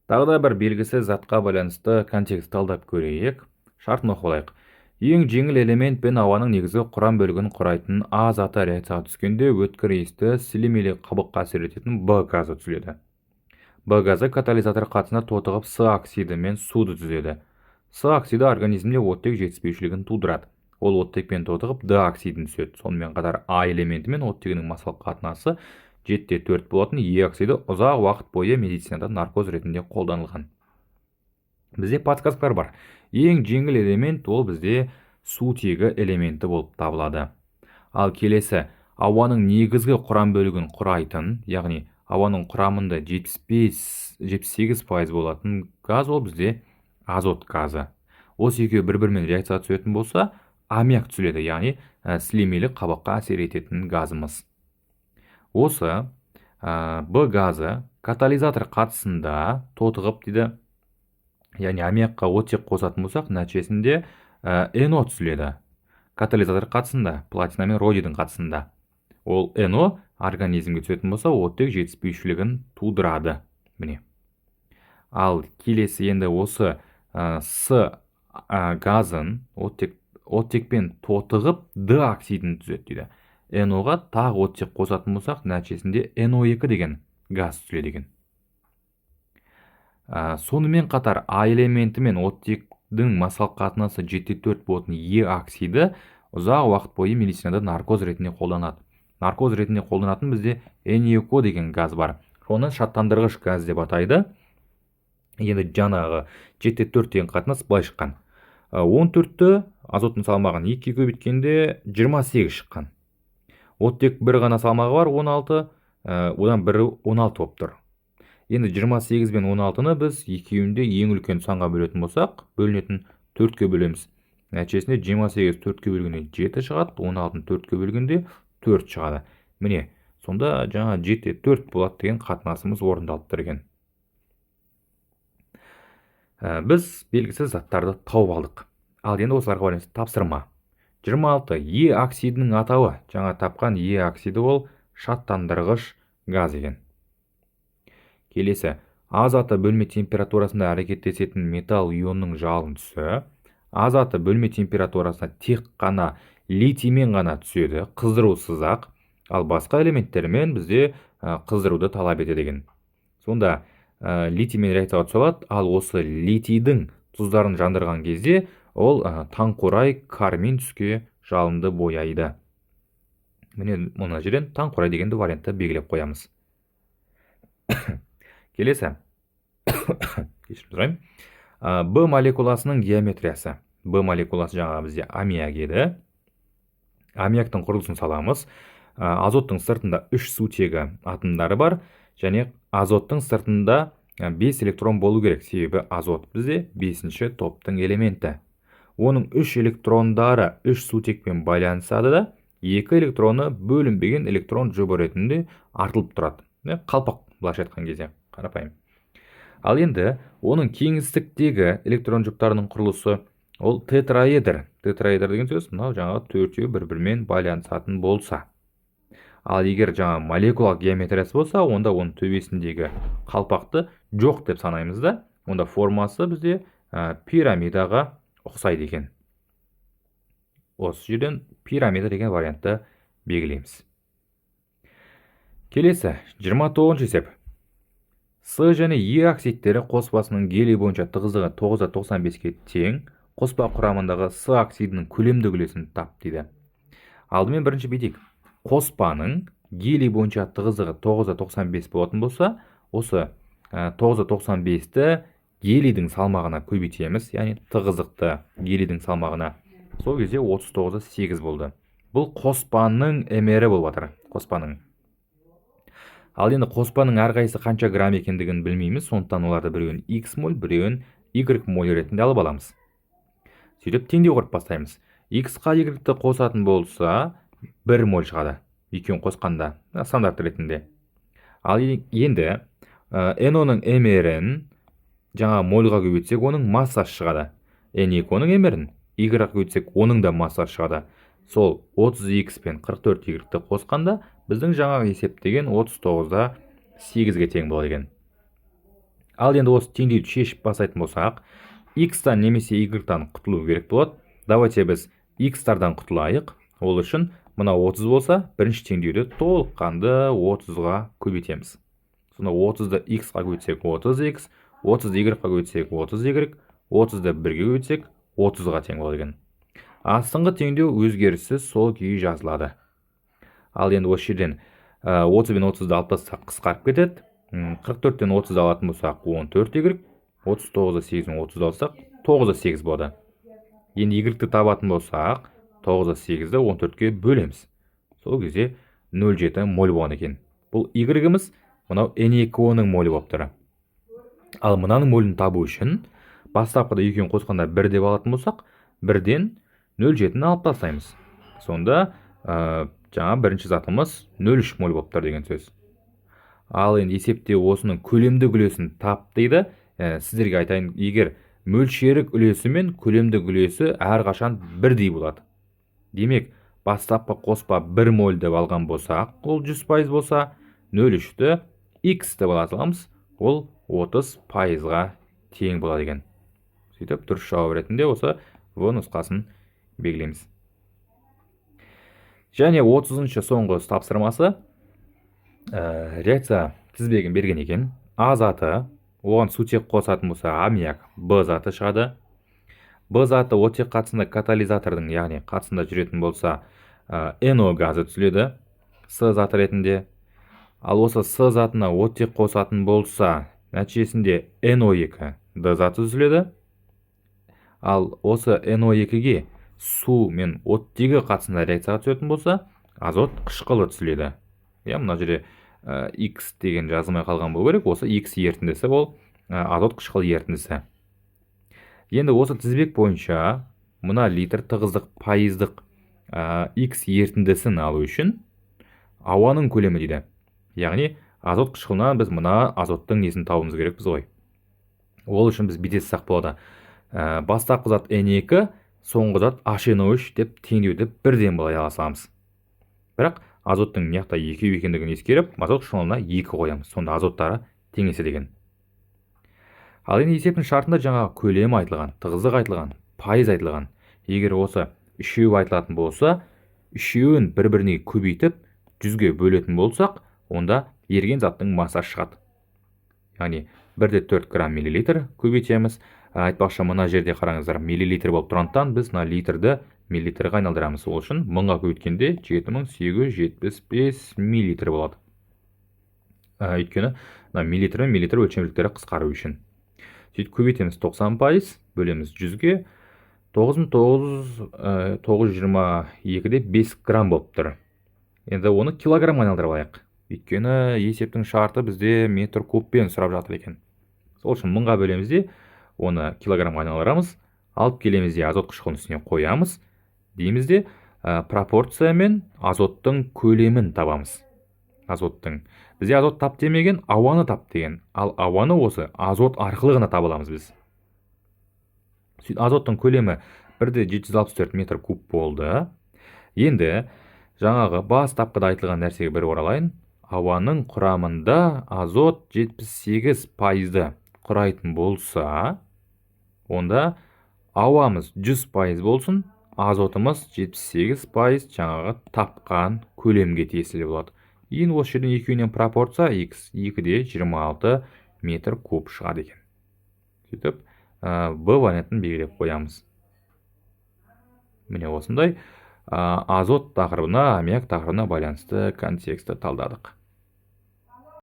Тағы да бір белгісіз затқа байланысты контекст талдап көрейік. Шартын оқып алайық. Ең жеңіл элемент пен ауаның негізгі құрам бөлігін құрайтын А заты реакцияға түскенде өткір иісті сілемейлі қабыққа әсер ететін Б газы түзіледі. Б газы катализатор қатысында тотығып С оксиді мен суды түзеді. С оксиді организмде оттек жетіспеушілігін тудырады. Ол оттекпен тотығып Д оксидін түседі. Сонымен қатар А элементі мен оттегінің массалық қатынасы 7-4 болатын Е оксиді ұзақ уақыт бойы медицинада наркоз ретінде қолданылған. Бізде подсказкалар бар. Ең жеңіл элемент ол бізде сутегі элементі болып табылады. Ал келесі, ауаның негізгі құрам бөлігін құрайтын, яғни ауаның құрамында 75-78% болатын газ ол бізде азот газы. Осы екеуі бір-бірімен реакцияға түсетін болса, аммиак түзіледі, яғни сілемейлі қабыққа әсер ететін газымыз. Осы Б газы катализатор қатысында тотығып дейді, яғни аммиакқа оттек қосатын болсақ, нәтижесінде NO түзіледі. Катализатор қатысында, платина мен родийдің қатысында. Ол NO организмге түсетін болса, оттек жетіспеушілігін тудырады. Міне. Ал келесі енді осы С газын оттекпен тотығып Д оксидін түзеді дейді. NO-ға тағы оттек қосатын болсақ, нәтижесінде NO2 деген газ түзіледі екен. Сонымен қатар А элементі мен оттектің массалық қатынасы 7-4 болатын Е оксиді ұзақ уақыт бойы медицинада наркоз ретінде қолданады. Наркоз ретінде қолданатын бізде NiO деген газ бар. Оны шаттандырғыш газ деп атайды. Енді жаңағы 7-4 деген қатынас былай шыққан. 14-ті азоттың салмағын 2-ге көбейткенде 28 шыққан. Оттек бір ғана салмағы бар 16, одан бірі 16 болып тұр. Енді 28 бен 16-ны біз екеуінде ең үлкен санға бөлетін болсақ, бөлінетін 4-ке бөлеміз. Нәтижесінде 28 4-ке бөлгенде 7 шығады, 16-ны 4-ке бөлгенде 4 шығады. Міне, сонда жаңа 7-4 болады деген қатынасымыз орындалып тұр екен. Біз белгісіз заттарды тауып алдық. Ал енді осыларға байланысты тапсырма. 26. Е оксидінің атауы. Жаңа тапқан Е оксиді ол шаттандырғыш газ екен. Келесі, А заты бөлме температурасында әрекеттесетін металл ионның жалын түсі. А заты бөлме температурасына тек қана литиймен ғана түседі, қыздырусыз ақ, ал басқа элементтермен бізде қыздыруды талап етеді екен. Сонда литиймен реакцияға түсе алады, ал осы литийдің тұздарын жандырған кезде ол таңқурай кармин түске жалынды бояйды. Міне мұны жерден таңқурай дегенді вариантты белгілеп қоямыз. Келесі. Кешірім сұраймын. Б молекуласының геометриясы. Б молекуласы жаңа бізде аммиак еді. Аммиактың құрылысын саламыз. Азоттың сыртында 3 сутегі атомдары бар, және азоттың сыртында 5 электрон болу керек, себебі азот бізде 5-ші топтың элементі. Оның 3 электрондары 3 сутекпен байланысады да, 2 электроны бөлінбеген электрон жұбы ретінде артылып тұрады. Қалпақ былайша айтқан кезде, қарапайым. Ал енді оның кеңістіктегі электрон жұптарының құрылысы ол тетраэдр. Тетраэдр деген сөз, мынау жаңағы төртеуі бір-бірімен байланысатын болса. Ал егер жаңа молекулалық геометриясы болса, онда оның төбесіндегі қалпақты жоқ деп санаймыз да, онда формасы бізде пирамидаға ұқсайды екен. Осы жерден пирамида деген вариантты белгілейміз. Келесі, 29-ші есеп. С және Е оксидтері қоспасының гелий бойынша тығыздығы 9-95-ке тең, қоспа құрамындағы С оксидінің көлемдік үлесін тап дейді. Алдымен бірінші бетейік. Қоспаның гелий бойынша тығыздығы 9-95 болатын болса, осы 9-95-ті гелийдің салмағына көбейтеміз, яғни тығыздықты гелийдің салмағына. Сол кезде 39-8 болды. Бұл қоспаның эмері болып жатыр, қоспаның. Ал енді қоспаның әрқайсысы қанша грамм екендігін білмейміз, сондықтан оларды біреуін X моль, біреуін Y моль ретінде алып аламыз. Сөйтіп теңдеу құрып бастаймыз. X-қа Y-ті қосатын болса, 1 моль шығады, екеуін қосқанда, стандарт ретінде. Ал енді NO-ның эмерін жаңа мольға көбейтсек, оның массасы шығады. N2-ның эмерін Y-ға көбейтсек, оның да массасы шығады. Сол 30X пен 44 Y-ті қосқанда, біздің жаңағы есептеген 39-8-ге тең болады екен. Ал енді осы теңдеуді шешіп бастайтын болсақ, x-тан немесе y-тан құтылу керек болады. Давайте біз x-тардан құтылайық. Ол үшін мына 30 болса, бірінші теңдеуді толыққанды 30-ға көбейтеміз. Сонда 30-ды x-ға көбейтсек 30x, 30-ды y-ға көбейтсек 30y, 30-ды 1-ге көбейтсек 30-ға тең болады екен. Астыңғы теңдеу өзгеріссіз сол күйі жазылады. Ал енді осы жерден 30 мен 30-ды алып тастасақ қысқарып кетеді. 44-тен 30-ды алатын болсақ 14y, 39-ды 8-ден 30-ды алсақ 9-ды 8 болады. Енді y-ті табатын болсақ 9-ды 8-ді 14-ке бөлеміз. Сол кезде 0,7 моль болады екен. Бұл y-іміз мынау N2O-ның молі болып тұр. Ал мынаның молін табу үшін бастапқыда екеуін қосқанда 1 деп алатын болсақ, 1-ден 0,7-ні алып тастаймыз. Сонда жаңа бірінші затымыз 0,3 моль болып тұр деген сөз. Ал енді есепте осының көлемдік үлесін тап дейді. Сіздерге айтайын, егер мөлшерік үлесі мен көлемдік үлесі әрқашан бірдей болады. Демек, бастапқы қоспа 1 моль деп алған болсақ, ол 100% болса, 0,3-ті x деп аламыз, ол 30%-ға тең болады екен. Сөйтіп, дұрыс жауап ретінде осы в нұсқасын белгілейміз. Және 30-шы соңғы тапсырмасы реакция тізбегін берген екен. А заты, оған сутек қосатын болса аммиак Б заты шығады. Б заты оттек қатысында катализатордың, яғни қатысында жүретін болса NO газы түзіледі С заты ретінде. Ал осы С затына оттек қосатын болса, нәтижесінде NO2 Д заты түзіледі. Ал осы NO2-ге су мен оттегі қатысында реакцияға түсетін болса, азот қышқылы түзіледі. Мына жерде X деген жазылмай қалған болу керек. Осы X ерітіндісі ол азот қышқыл ерітіндісі. Енді осы тізбек бойынша мына литр тығыздық пайыздық X ерітіндісін алу үшін ауаның көлемі дейді. Яғни азот қышқылынан біз мына азоттың несін табуымыз керекпіз ғой. Ол үшін біз бүйтсек болады. Бастапқы зат N2, соңғы зат HNO3 деп теңдеуді бірден былай алсамыз. Бірақ азоттың мияқта 2 екендігін ескеріп, азот қышқылына 2 қоямыз. Сонда азоттары теңесе деген. Ал енді есептің шартында жаңағы көлем айтылған, тығыздық айтылған, пайыз айтылған. Егер осы үшеуі айтылатын болса, үшеуін бір-біріне көбейтіп 100-ге бөлетін болсақ, онда еріген заттың массасы шығады. Яғни 1,4 грамм миллилитр көбейтеміз. Айтпақшы, мына жерде қараңыздар, миллилитр болып тұрғандықтан біз мына литрді миллилитрге айналдырамыз. Ол үшін 1000-ға көбейткенде 7875 миллилитр болады. Өйткені миллилитр мен миллилитр өлшемдіктері қысқару үшін. Сөйтіп көбейтеміз 90%, бөлеміз 100-ге, 9922-де 5 грамм болып тұр. Енді оны килограмм айналдырып алайық. Өйткені есептің шарты бізде метр кубпен сұрап жатыр екен. Сол үшін 1000-ға бөлеміз де оны килограммға айналдырамыз, алып келеміз де азот қышқылының үстіне қоямыз. Дейміз де пропорция мен азоттың көлемін табамыз. Азоттың. Бізде азот тап демеген, ауаны тап деген. Ал ауаны осы азот арқылы ғана таба аламыз біз. Азоттың көлемі 1,764 метр куб болды. Енді жаңағы бастапқыда айтылған нәрсеге бір оралайын. Ауаның құрамында азот 78%-ды құрайтын болса, онда ауамыз 100% болсын, азотымыз 78% жаңағы тапқан көлемге тиесілі болады. Енді осы жерден екеуінен пропорция X 2,26 метр куб шығады екен. Сөйтіп, Б вариантын белгілеп қоямыз. Міне осындай азот тақырыбына, аммиак тақырыбына байланысты контекстті талдадық.